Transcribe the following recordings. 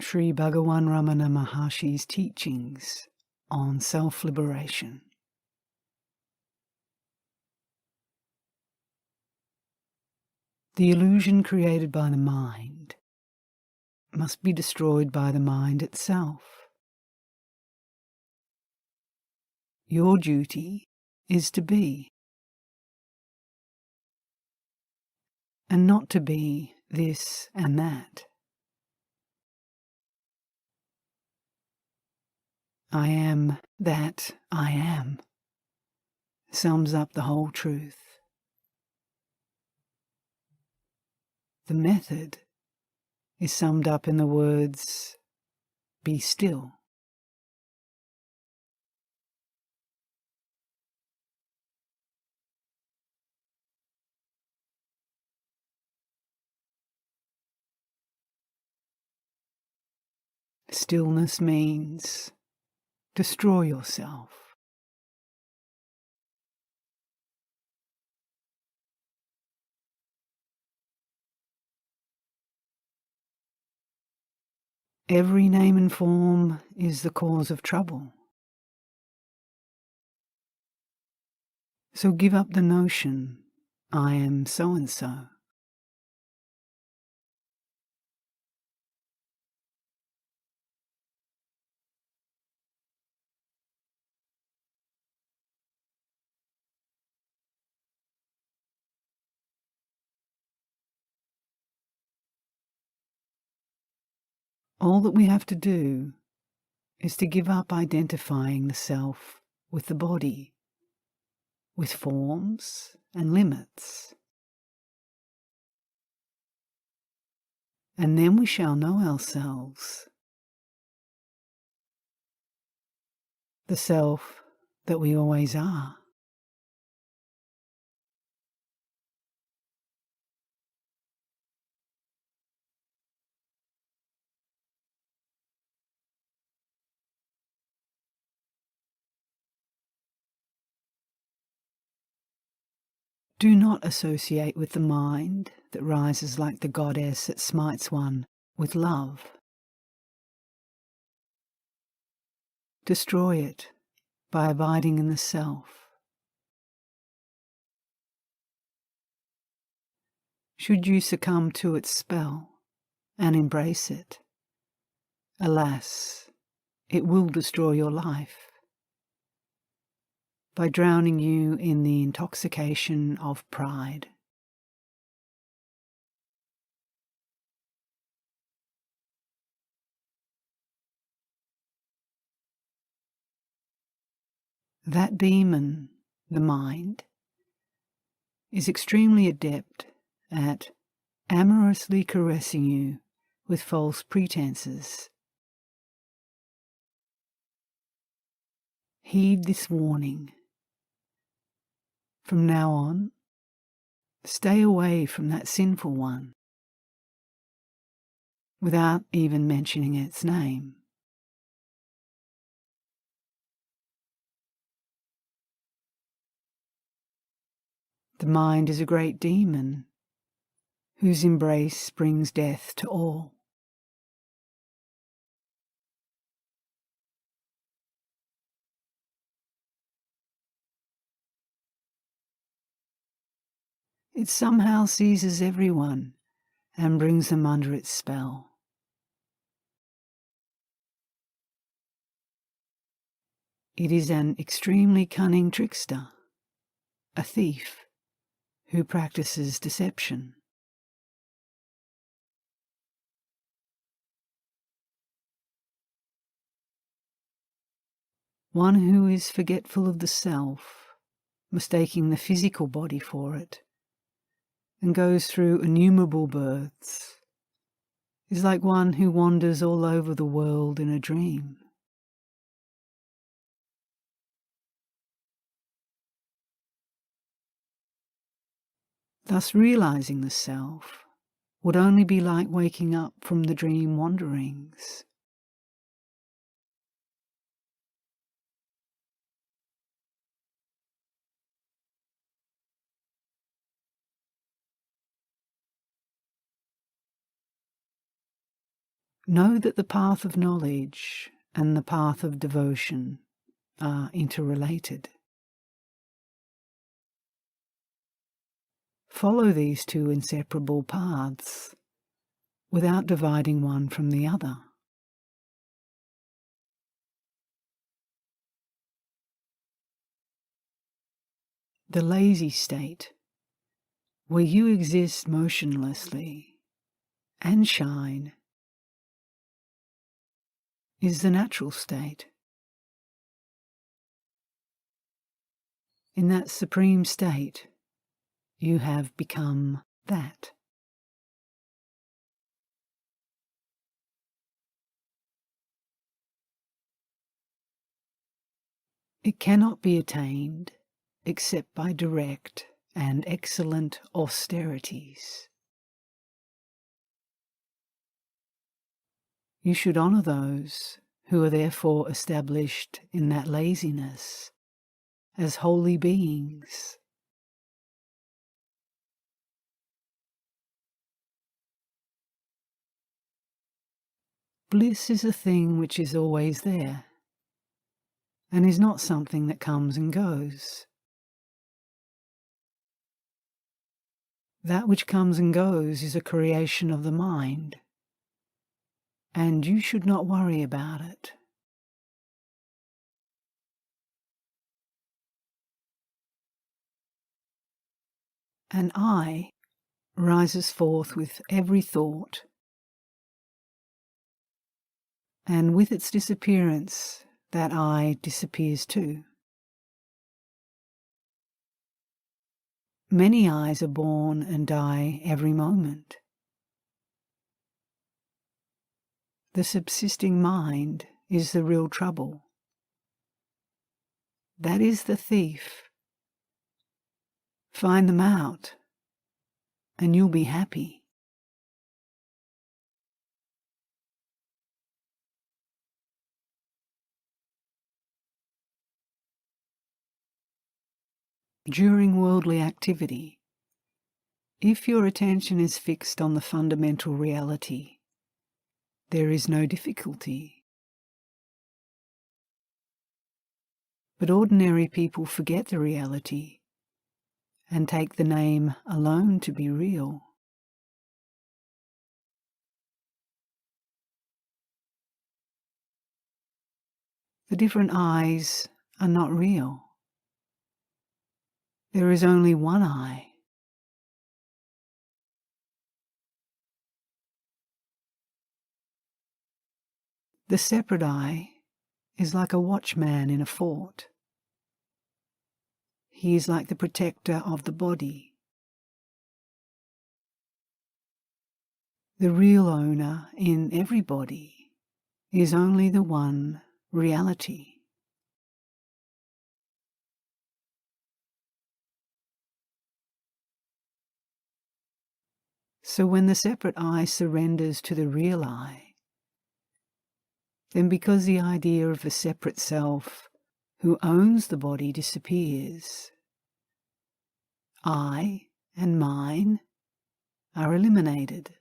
Sri Bhagawan Ramana Maharshi's teachings on self-liberation. The illusion created by the mind must be destroyed by the mind itself. Your duty is to be, and not to be this and that. I am that I am sums up the whole truth. The method is summed up in the words, be still. Stillness means destroy yourself. Every name and form is the cause of trouble. So give up the notion, I am so-and-so. All that we have to do is to give up identifying the self with the body, with forms and limits. And then we shall know ourselves, the self that we always are. Do not associate with the mind that rises like the goddess that smites one with love. Destroy it by abiding in the self. Should you succumb to its spell and embrace it, alas, it will destroy your life by drowning you in the intoxication of pride. That demon, the mind, is extremely adept at amorously caressing you with false pretenses. Heed this warning. From now on, stay away from that sinful one without even mentioning its name. The mind is a great demon whose embrace brings death to all. It somehow seizes everyone and brings them under its spell. It is an extremely cunning trickster, a thief who practices deception. One who is forgetful of the self, mistaking the physical body for it, and goes through innumerable births, is like one who wanders all over the world in a dream. Thus realizing the self would only be like waking up from the dream wanderings. Know that the path of knowledge and the path of devotion are interrelated. Follow these two inseparable paths without dividing one from the other. The lazy state, where you exist motionlessly and shine, is the natural state. In that supreme state, you have become that. It cannot be attained except by direct and excellent austerities. You should honour those who are therefore established in that laziness as holy beings. Bliss is a thing which is always there, and is not something that comes and goes. That which comes and goes is a creation of the mind, and you should not worry about it. An I rises forth with every thought, and with its disappearance, that I disappears too. Many I's are born and die every moment. The subsisting mind is the real trouble. That is the thief. Find them out, and you'll be happy. During worldly activity, if your attention is fixed on the fundamental reality, there is no difficulty. But ordinary people forget the reality and take the name alone to be real. The different I's are not real. There is only one I. The separate I is like a watchman in a fort. He is like the protector of the body. The real owner in every body is only the one reality. So when the separate I surrenders to the real I, then because the idea of a separate self who owns the body disappears, I and mine are eliminated.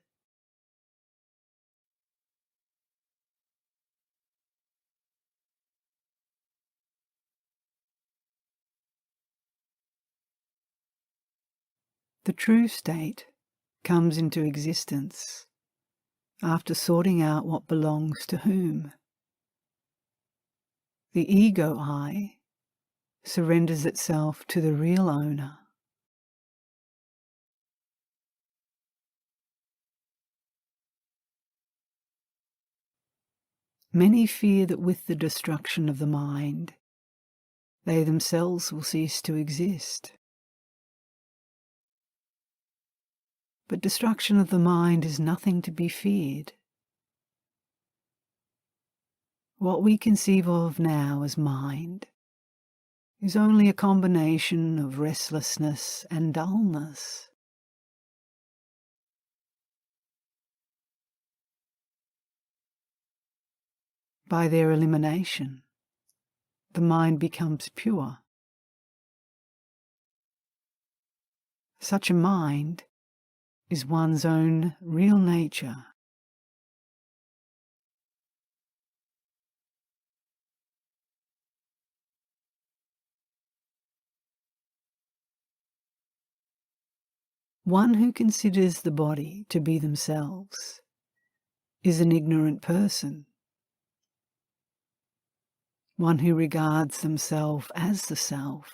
The true state comes into existence after sorting out what belongs to whom. The ego I surrenders itself to the real owner. Many fear that with the destruction of the mind, they themselves will cease to exist. But destruction of the mind is nothing to be feared. What we conceive of now as mind is only a combination of restlessness and dullness. By their elimination, the mind becomes pure. Such a mind is one's own real nature. One who considers the body to be themselves is an ignorant person. One who regards themselves as the self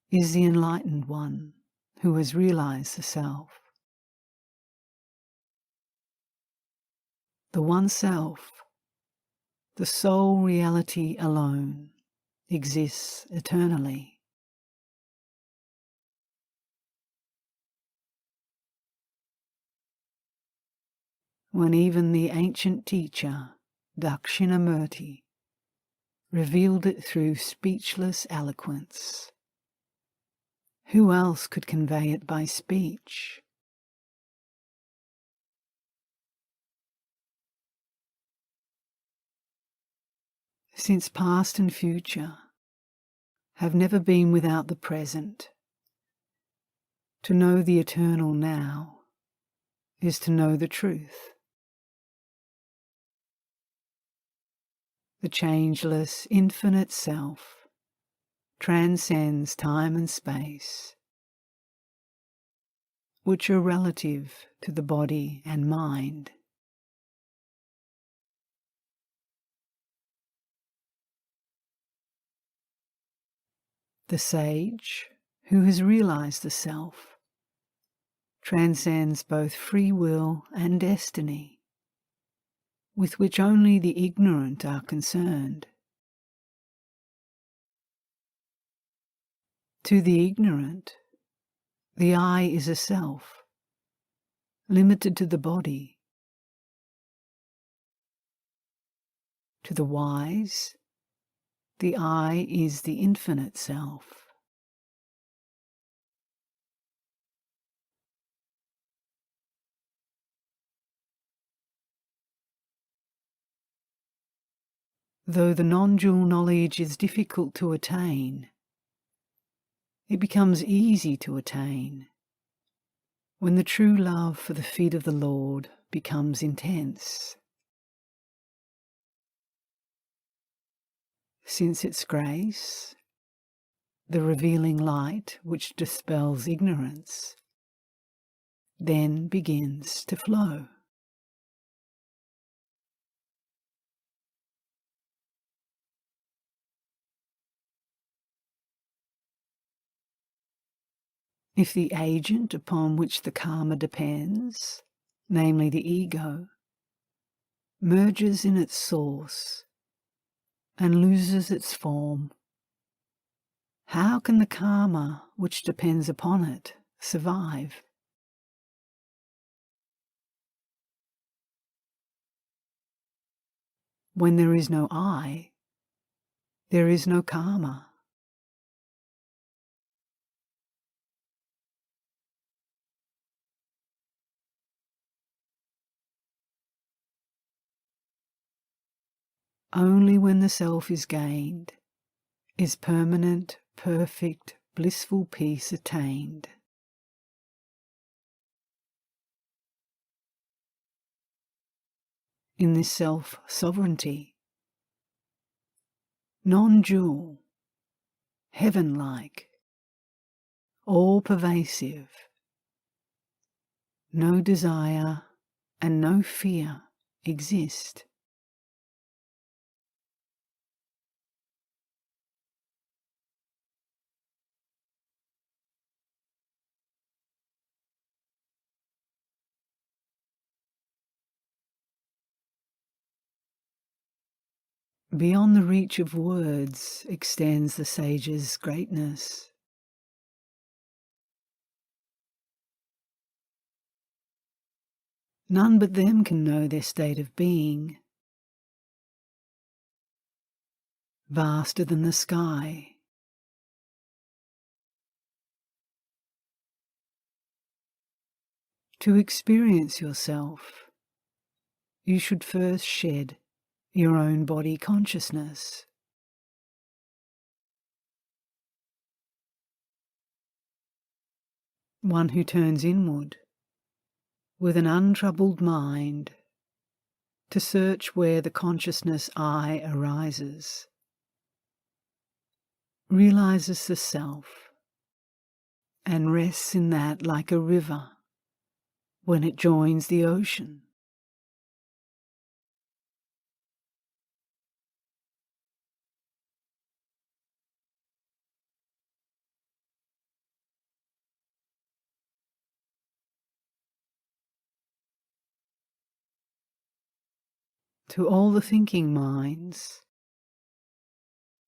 is the enlightened one who has realized the self. The one self, the sole reality alone, exists eternally. When even the ancient teacher, Dakshinamurti, revealed it through speechless eloquence, who else could convey it by speech? Since past and future have never been without the present, to know the eternal now is to know the truth. The changeless, infinite self transcends time and space, which are relative to the body and mind. The sage, who has realized the self, transcends both free will and destiny, with which only the ignorant are concerned. To the ignorant, the I is a self, limited to the body. To the wise, the I is the infinite self. Though the non-dual knowledge is difficult to attain, it becomes easy to attain when the true love for the feet of the Lord becomes intense. Since its grace, the revealing light which dispels ignorance, then begins to flow. If the agent upon which the karma depends, namely the ego, merges in its source and loses its form, how can the karma which depends upon it survive? When there is no I, there is no karma. Only when the self is gained is permanent, perfect, blissful peace attained. In this self-sovereignty, non-dual, heaven-like, all-pervasive, no desire and no fear exist. Beyond the reach of words extends the sage's greatness. None but them can know their state of being, vaster than the sky. To experience yourself, you should first shed your own body consciousness. One who turns inward with an untroubled mind to search where the consciousness I arises, realizes the self and rests in that like a river when it joins the ocean. To all the thinking minds,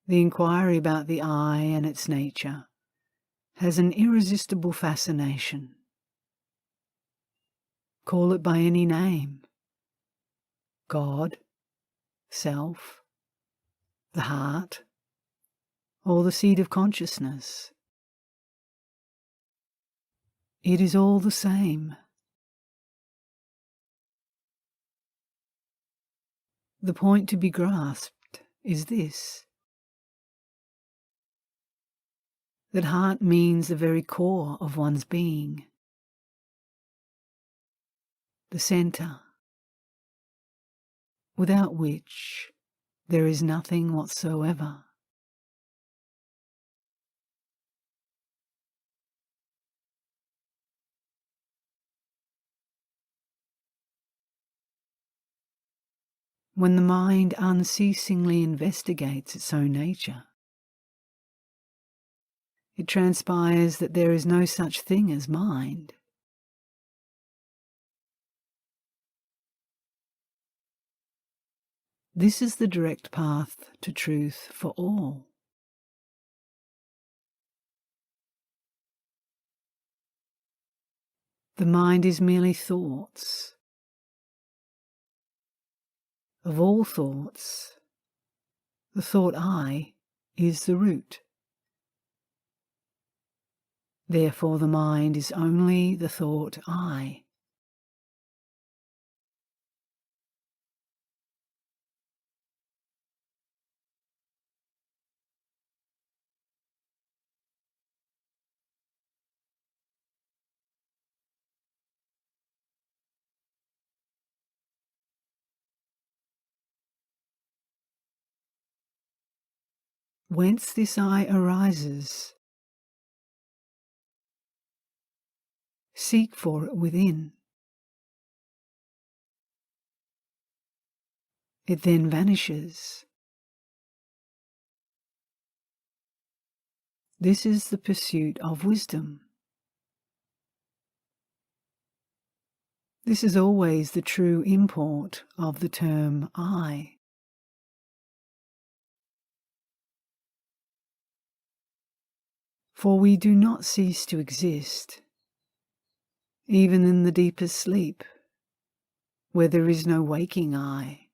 the inquiry about the I and its nature has an irresistible fascination. Call it by any name: God, self, the heart, or the seed of consciousness. It is all the same. The point to be grasped is this: that heart means the very core of one's being, the centre, without which there is nothing whatsoever. When the mind unceasingly investigates its own nature, it transpires that there is no such thing as mind. This is the direct path to truth for all. The mind is merely thoughts. Of all thoughts, the thought I is the root. Therefore the mind is only the thought I. Whence this I arises, seek for it within. It then vanishes. This is the pursuit of wisdom. This is always the true import of the term I. For we do not cease to exist, even in the deepest sleep, where there is no waking I.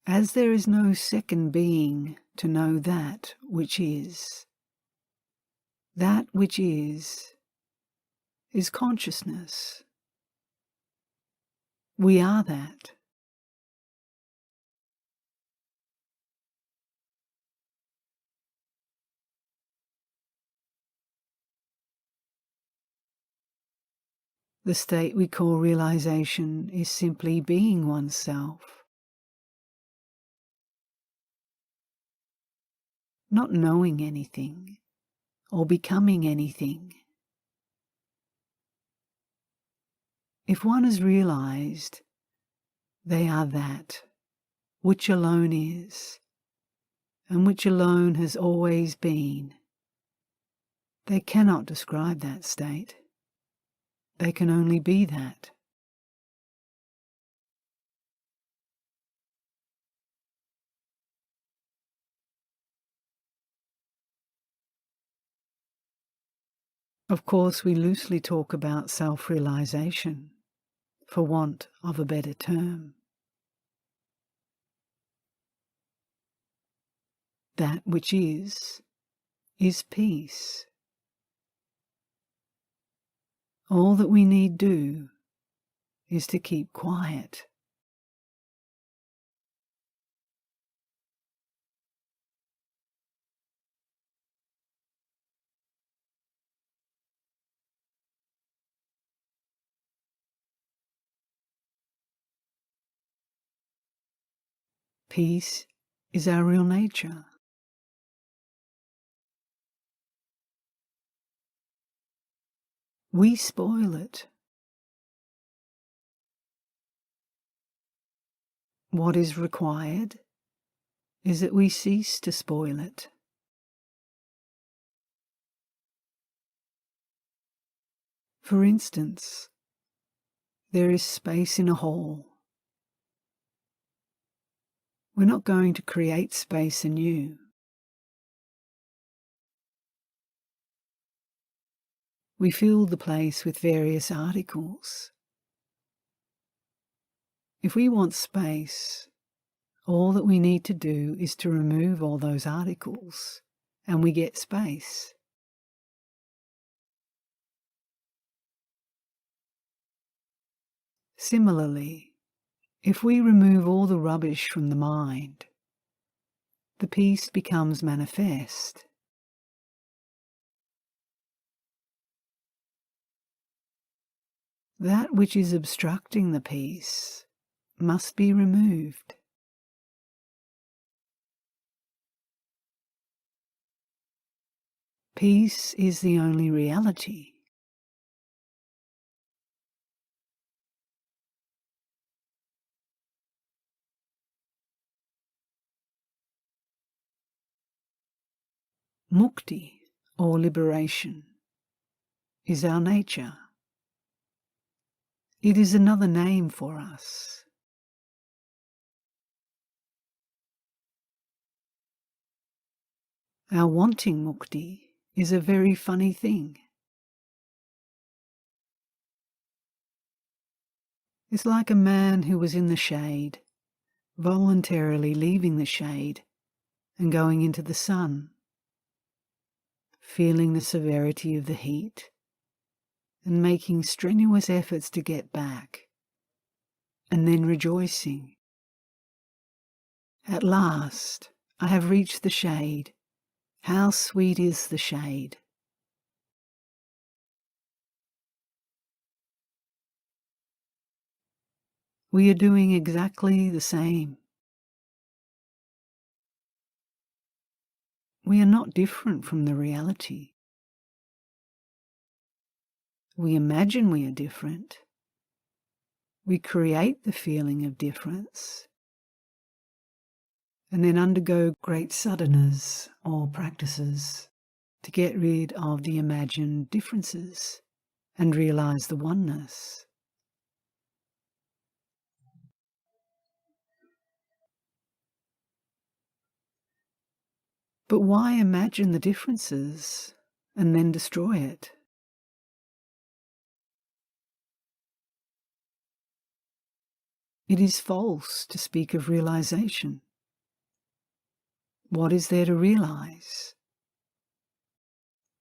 As there is no second being to know that which is consciousness. We are that. The state we call realization is simply being oneself, not knowing anything or becoming anything. If one has realized they are that which alone is, and which alone has always been, they cannot describe that state. They can only be that. Of course, we loosely talk about self-realization, for want of a better term. That which is peace. All that we need do is to keep quiet. Peace is our real nature. We spoil it. What is required is that we cease to spoil it. For instance, there is space in a hall. We're not going to create space anew. We fill the place with various articles. If we want space, all that we need to do is to remove all those articles, and we get space. Similarly, if we remove all the rubbish from the mind, the peace becomes manifest. That which is obstructing the peace must be removed. Peace is the only reality. Mukti, or liberation, is our nature. It is another name for us. Our wanting mukti is a very funny thing. It's like a man who was in the shade, voluntarily leaving the shade and going into the sun, feeling the severity of the heat and making strenuous efforts to get back, and then rejoicing. At last, I have reached the shade. How sweet is the shade! We are doing exactly the same. We are not different from the reality. We imagine we are different. We create the feeling of difference and then undergo great sadhanas or practices to get rid of the imagined differences and realize the oneness. But why imagine the differences and then destroy it? It is false to speak of realization. What is there to realize?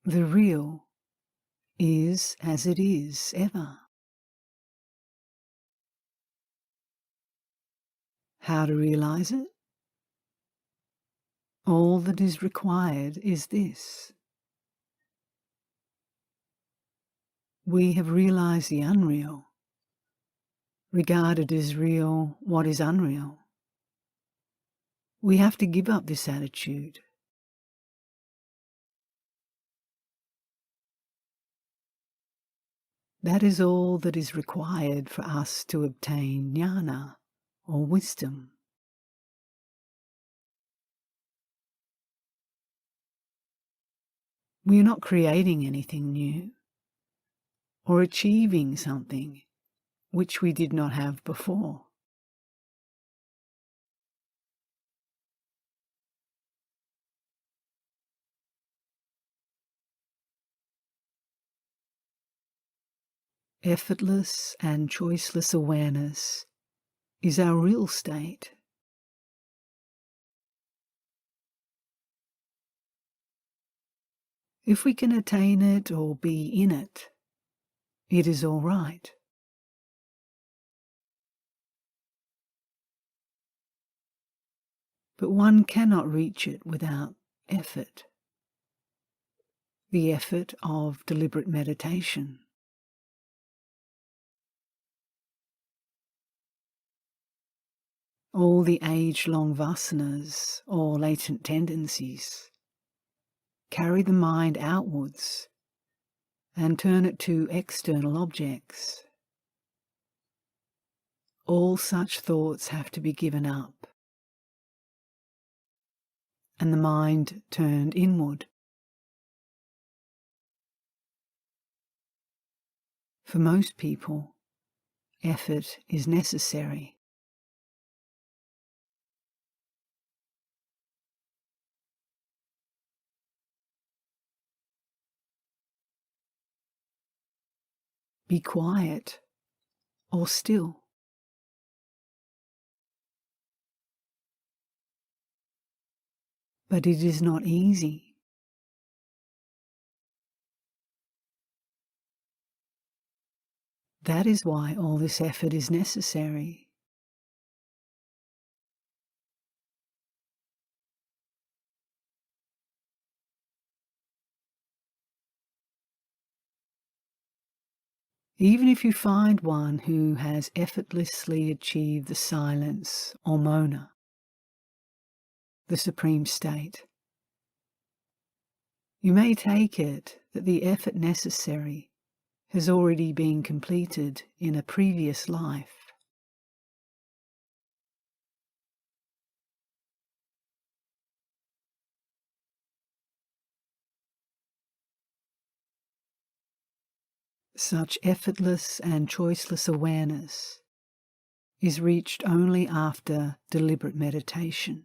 The real is as it is ever. How to realize it? All that is required is this. We have realized the unreal, regarded as real what is unreal. We have to give up this attitude. That is all that is required for us to obtain jnana, or wisdom. We are not creating anything new, or achieving something which we did not have before. Effortless and choiceless awareness is our real state. If we can attain it or be in it, it is all right. But one cannot reach it without effort. The effort of deliberate meditation. all the age-long vasanas or latent tendencies. Carry the mind outwards and turn it to external objects. All such thoughts have to be given up, and the mind turned inward. For most people, effort is necessary. Be quiet or still. But it is not easy. That is why all this effort is necessary. Even if you find one who has effortlessly achieved the silence or mona, the supreme state, you may take it that the effort necessary has already been completed in a previous life. Such effortless and choiceless awareness is reached only after deliberate meditation.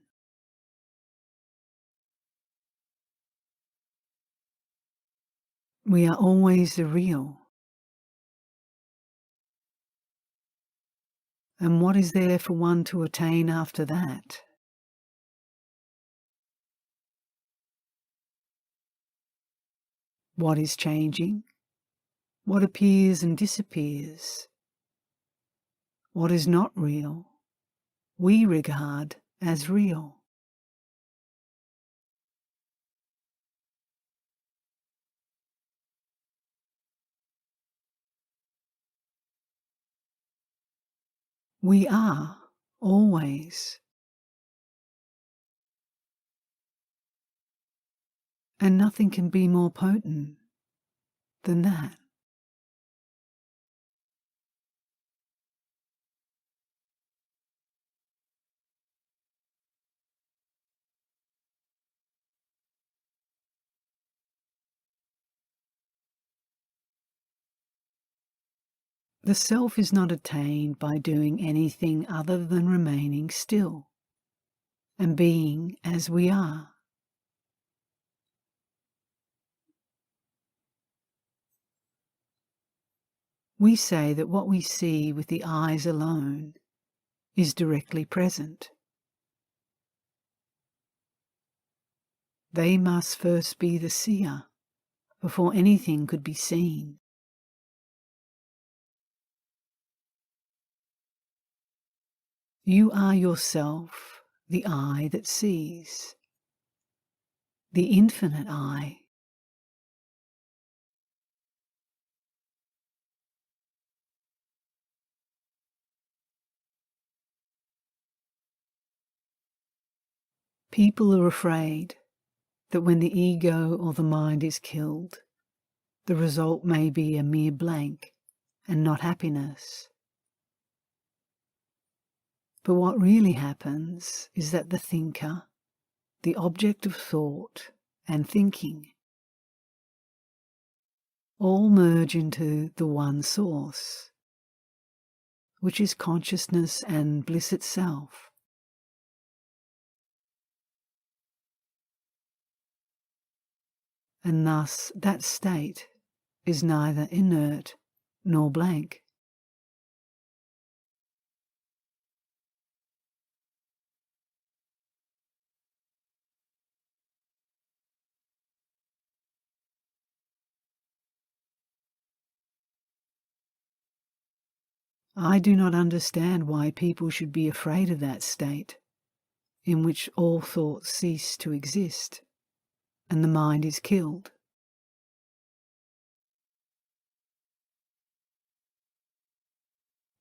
We are always the real. And what is there for one to attain after that? What is changing? What appears and disappears? What is not real, we regard as real. We are always. And nothing can be more potent than that. The self is not attained by doing anything other than remaining still and being as we are. We say that what we see with the eyes alone is directly present. They must first be the seer before anything could be seen. You are yourself the eye that sees, the infinite eye. People are afraid that when the ego or the mind is killed, the result may be a mere blank and not happiness. But what really happens is that the thinker, the object of thought and thinking, all merge into the one source, which is consciousness and bliss itself. And thus that state is neither inert nor blank. I do not understand why people should be afraid of that state in which all thoughts cease to exist and the mind is killed.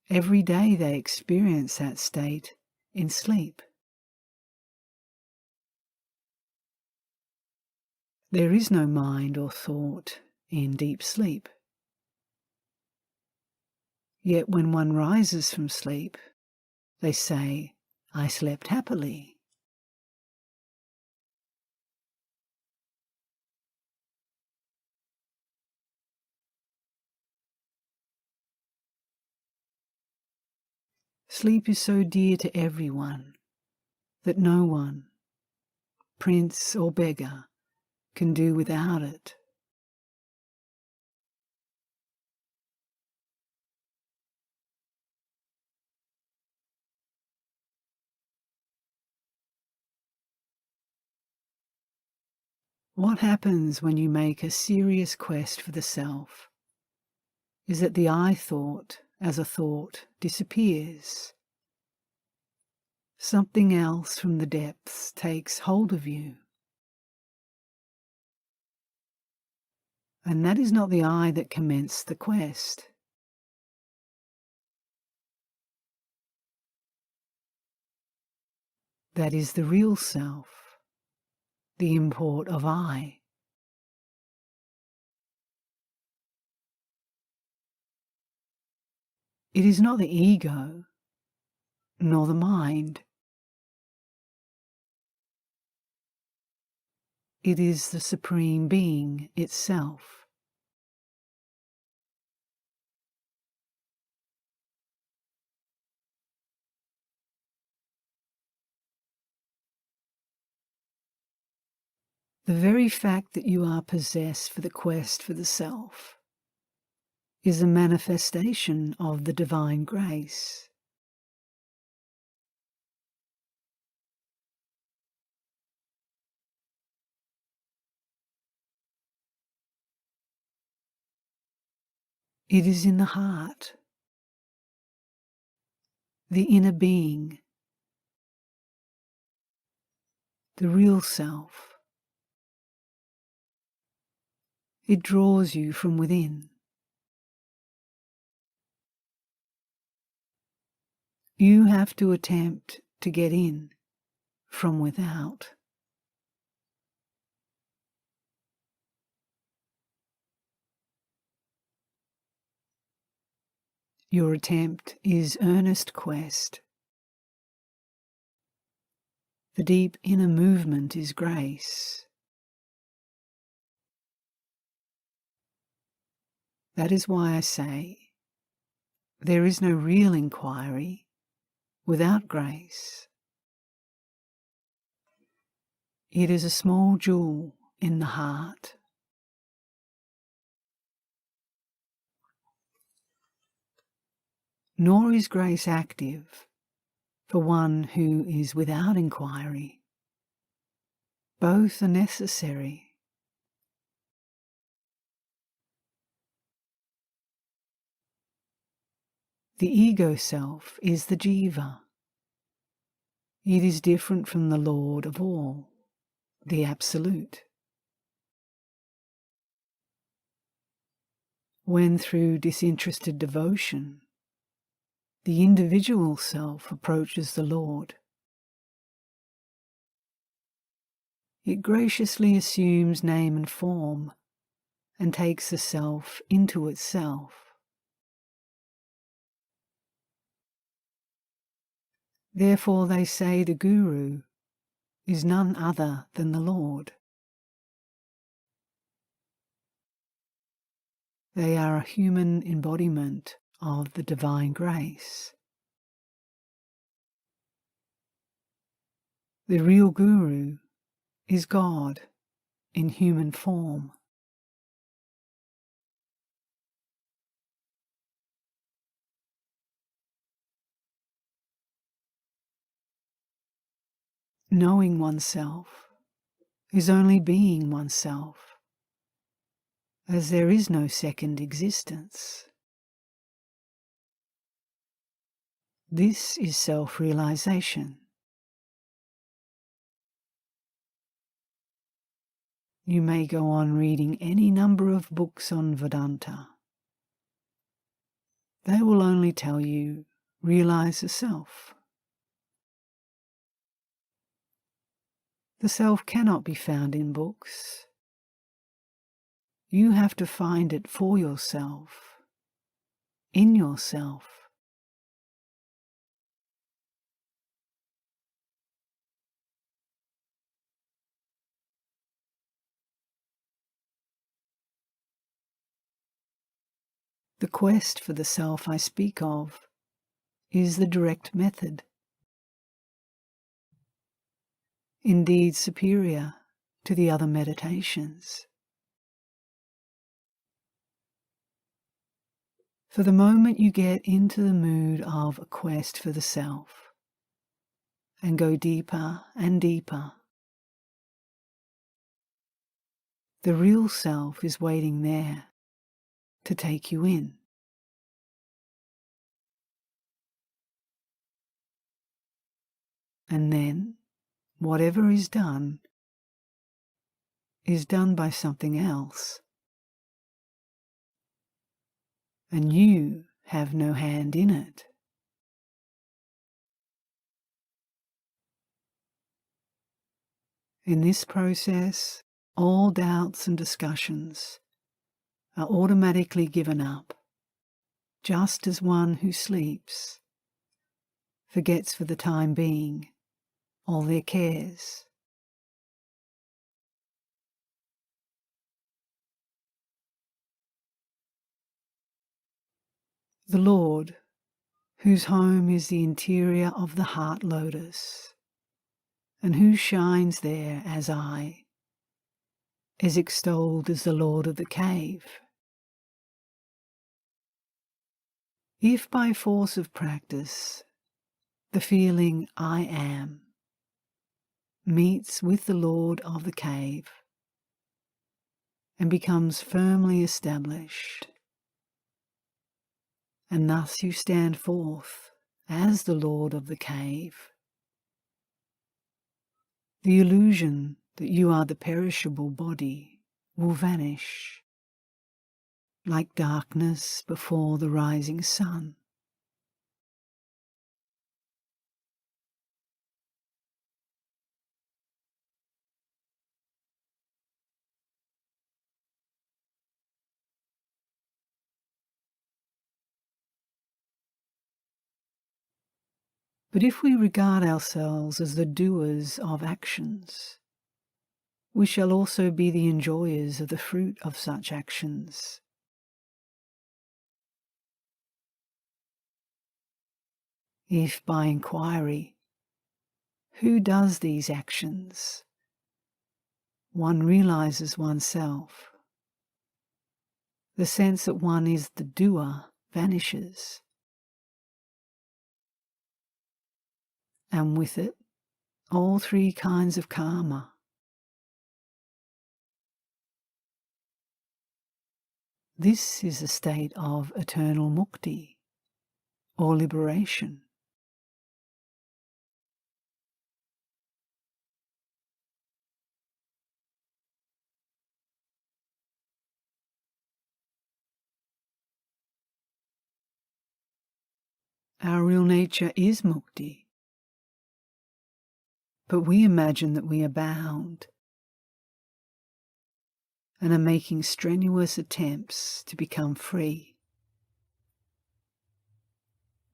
Every day they experience that state in sleep. There is no mind or thought in deep sleep. Yet when one rises from sleep, they say, "I slept happily." Sleep is so dear to everyone that no one, prince or beggar, can do without it. What happens when you make a serious quest for the self is that the I thought as a thought disappears. Something else from the depths takes hold of you. And that is not the I that commenced the quest. That is the real self, the import of I. It is not the ego, nor the mind. It is the Supreme Being itself. The very fact that you are possessed for the quest for the self is a manifestation of the divine grace. It is in the heart, the inner being, the real self. It draws you from within. You have to attempt to get in from without. Your attempt is earnest quest. The deep inner movement is grace. That is why I say there is no real inquiry without grace. It is a small jewel in the heart. Nor is grace active for one who is without inquiry. Both are necessary. The ego self is the jiva. It is different from the Lord of all, the Absolute. When through disinterested devotion, the individual self approaches the Lord, it graciously assumes name and form and takes the self into itself. Therefore they say the Guru is none other than the Lord. They are a human embodiment of the divine grace. The real Guru is God in human form. Knowing oneself is only being oneself, as there is no second existence. This is self-realization. You may go on reading any number of books on Vedanta. They will only tell you, realize the self. The self cannot be found in books. You have to find it for yourself, in yourself. The quest for the self I speak of is the direct method, indeed superior to the other meditations. For the moment you get into the mood of a quest for the self and go deeper and deeper, the real self is waiting there to take you in. And then, whatever is done by something else. And you have no hand in it. In this process, all doubts and discussions are automatically given up, just as one who sleeps forgets for the time being all their cares. The Lord, whose home is the interior of the heart lotus, and who shines there as I, is extolled as the Lord of the cave. If by force of practice the feeling I am meets with the Lord of the cave and becomes firmly established, and thus you stand forth as the Lord of the cave, the illusion that you are the perishable body will vanish, like darkness before the rising sun. But if we regard ourselves as the doers of actions, we shall also be the enjoyers of the fruit of such actions. If by inquiry, who does these actions, one realizes oneself, the sense that one is the doer vanishes, and with it all three kinds of karma. This is a state of eternal mukti, or liberation. Our real nature is mukti, but we imagine that we are bound and are making strenuous attempts to become free,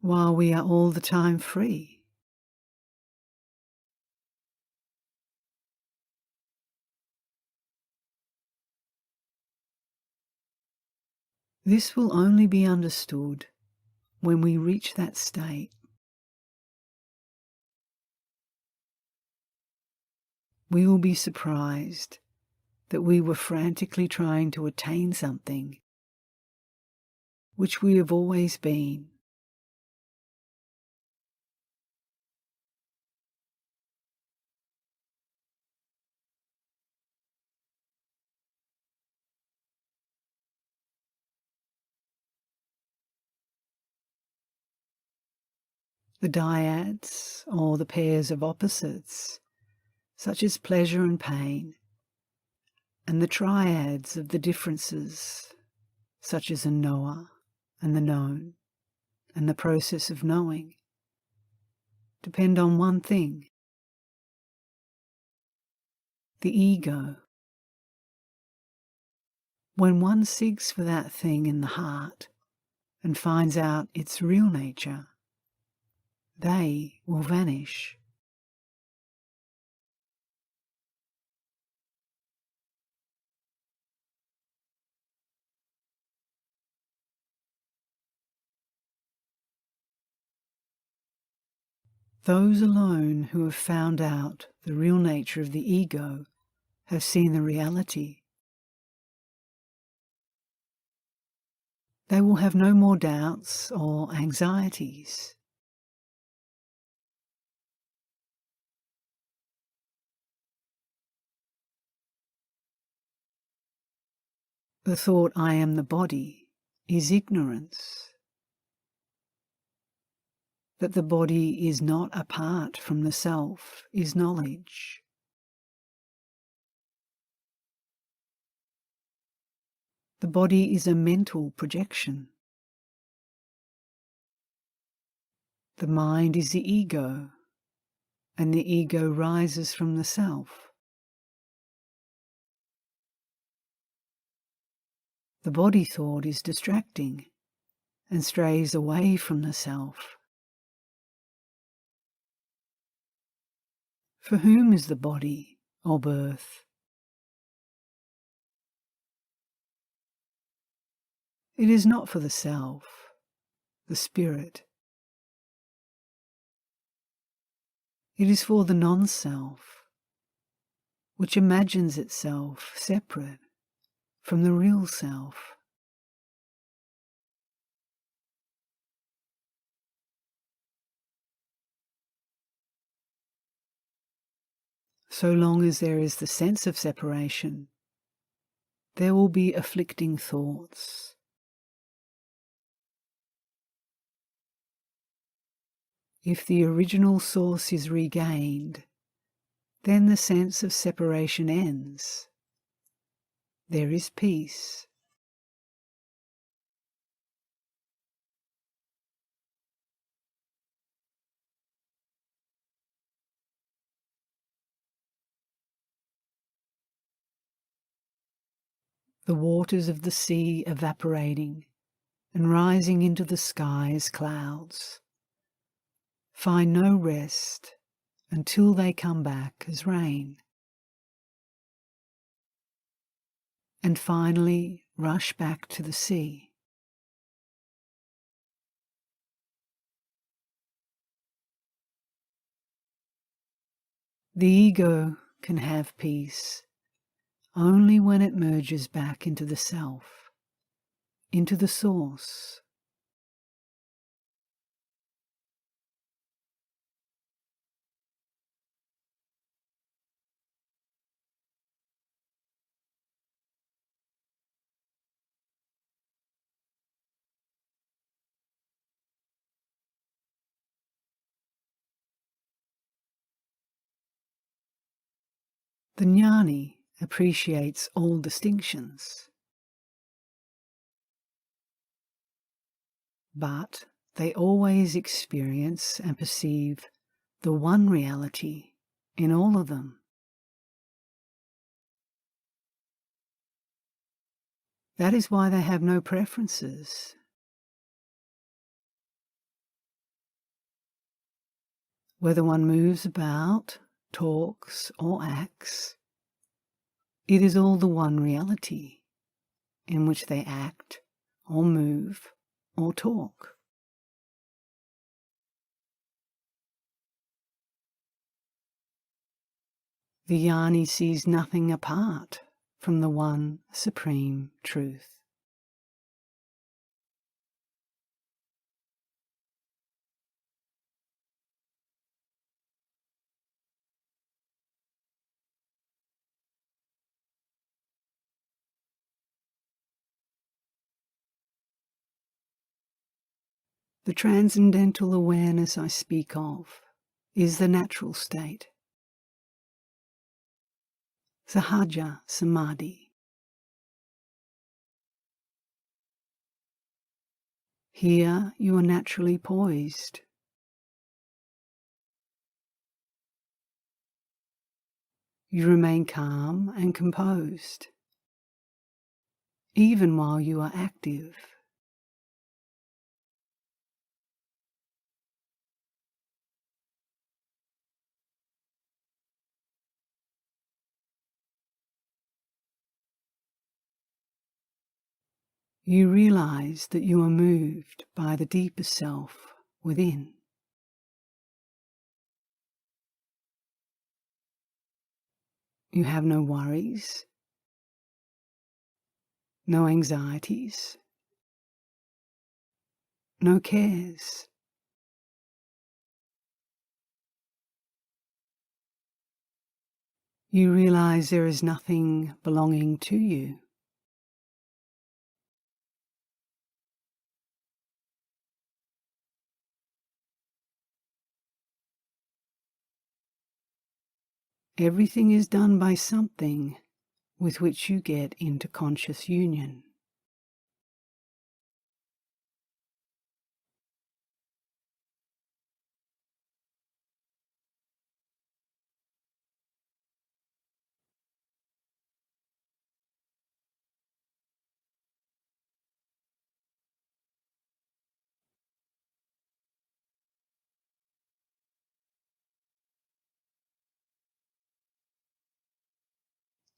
while we are all the time free. This will only be understood when we reach that state. We will be surprised that we were frantically trying to attain something which we have always been. The dyads, or the pairs of opposites, such as pleasure and pain, and the triads of the differences, such as a knower and the known, and the process of knowing, depend on one thing: the ego. When one seeks for that thing in the heart and finds out its real nature, they will vanish. Those alone who have found out the real nature of the ego have seen the reality. They will have no more doubts or anxieties. The thought, I am the body, is ignorance. That the body is not apart from the self is knowledge. The body is a mental projection. The mind is the ego, and the ego rises from the self. The body thought is distracting and strays away from the self. For whom is the body or birth? It is not for the self, the spirit. It is for the non-self, which imagines itself separate from the real self. So long as there is the sense of separation, there will be afflicting thoughts. If the original source is regained, then the sense of separation ends. There is peace. The waters of the sea evaporating and rising into the sky as clouds find no rest until they come back as rain, and finally rush back to the sea. The ego can have peace only when it merges back into the self, into the source. The jnani appreciates all distinctions, but they always experience and perceive the one reality in all of them. That is why they have no preferences. Whether one moves about, talks, or acts, it is all the one reality in which they act, or move, or talk. The jnani sees nothing apart from the one supreme truth. The transcendental awareness I speak of is the natural state, sahaja samadhi. Here you are naturally poised. You remain calm and composed, even while you are active. You realize that you are moved by the deeper self within. You have no worries, no anxieties, no cares. You realize there is nothing belonging to you. Everything is done by something with which you get into conscious union.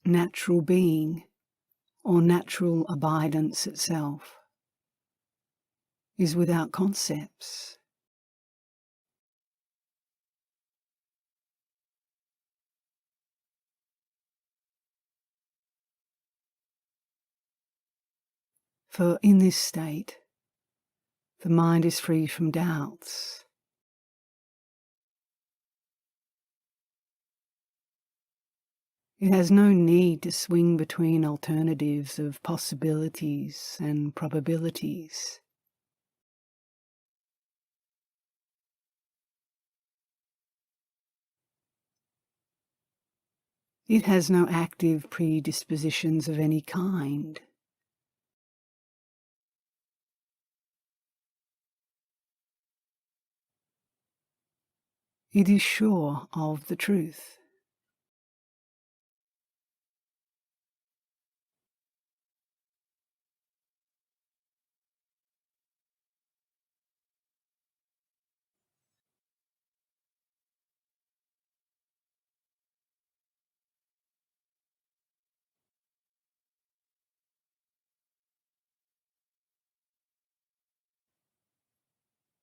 Natural being, or natural abidance itself, is without concepts. For in this state, the mind is free from doubts. It has no need to swing between alternatives of possibilities and probabilities. It has no active predispositions of any kind. It is sure of the truth.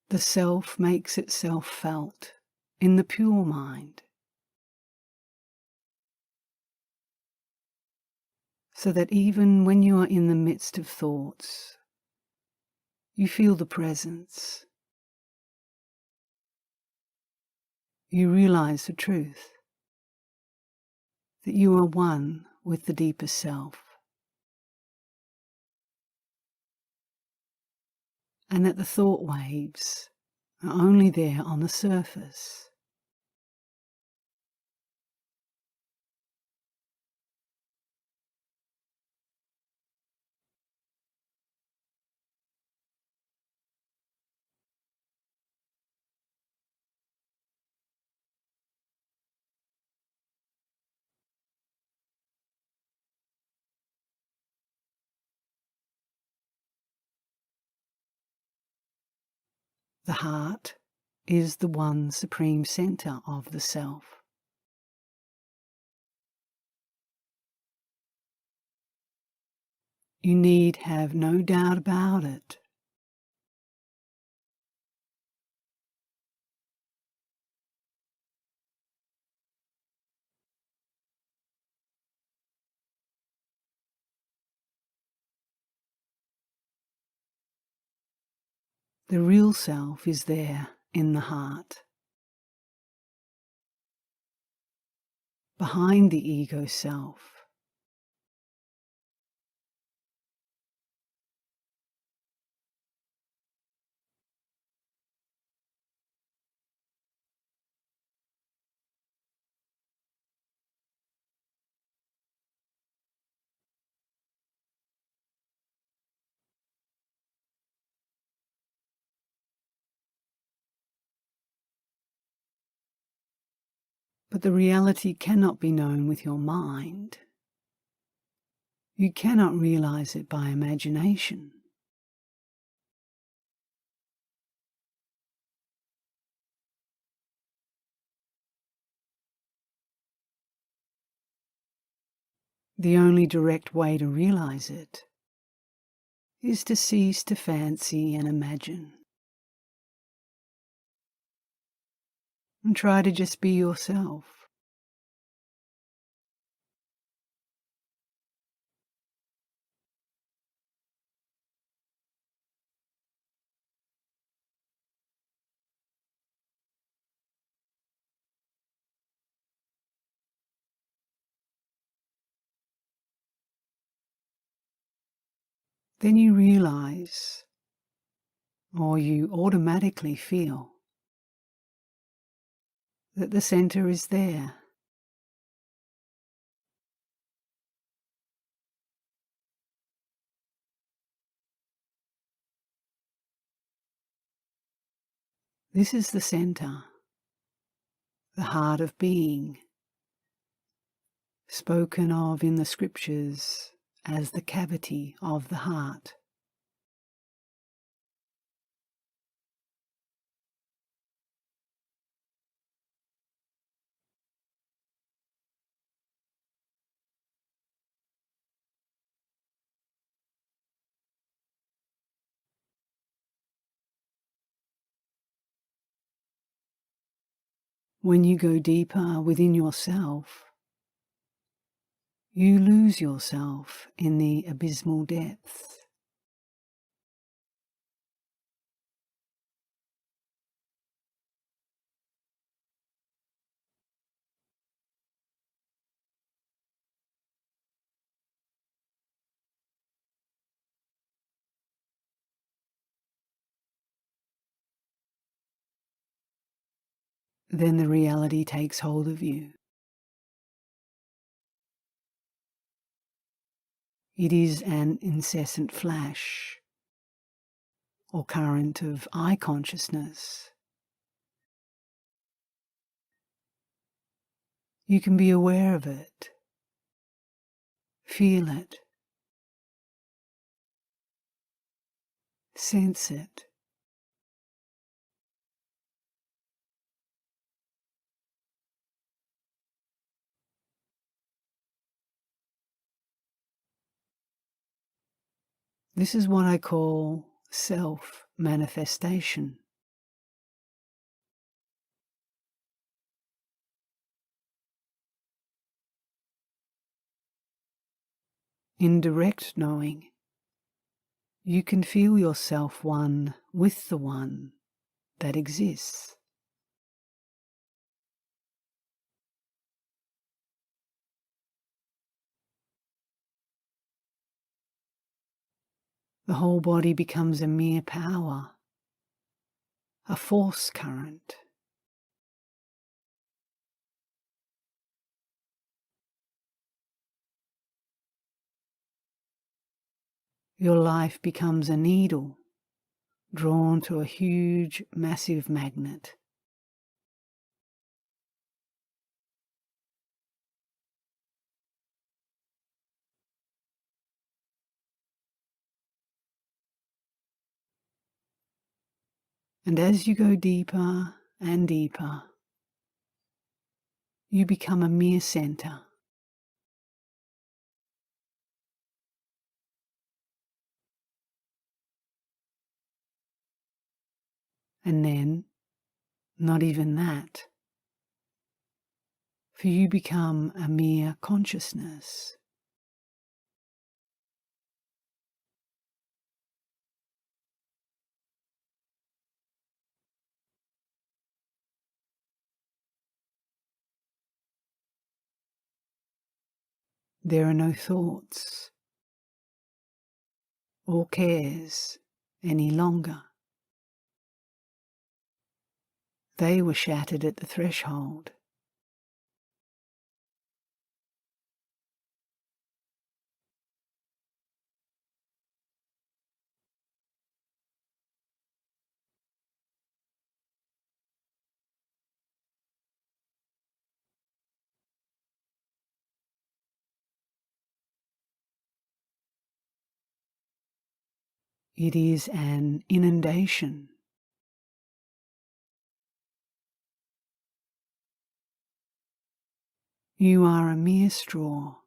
The self makes itself felt in the pure mind, so that even when you are in the midst of thoughts, you feel the presence. You realize the truth, that you are one with the deeper self, and that the thought waves are only there on the surface. The heart is the one supreme center of the self. You need have no doubt about it. The real self is there in the heart, behind the ego self. But the reality cannot be known with your mind. You cannot realize it by imagination. The only direct way to realize it is to cease to fancy and imagine, and try to just be yourself. Then you realize, or you automatically feel, that the center is there. This is the center, the heart of being, spoken of in the scriptures as the cavity of the heart. When you go deeper within yourself, you lose yourself in the abysmal depths. Then the reality takes hold of you. It is an incessant flash or current of eye consciousness. You can be aware of it, feel it, sense it. This is what I call self-manifestation. In direct knowing, you can feel yourself one with the one that exists. The whole body becomes a mere power, a force current. Your life becomes a needle drawn to a huge, massive magnet. And as you go deeper and deeper, you become a mere center. And then, not even that, for you become a mere consciousness. There are no thoughts or cares any longer. They were shattered at the threshold. It is an inundation. You are a mere straw.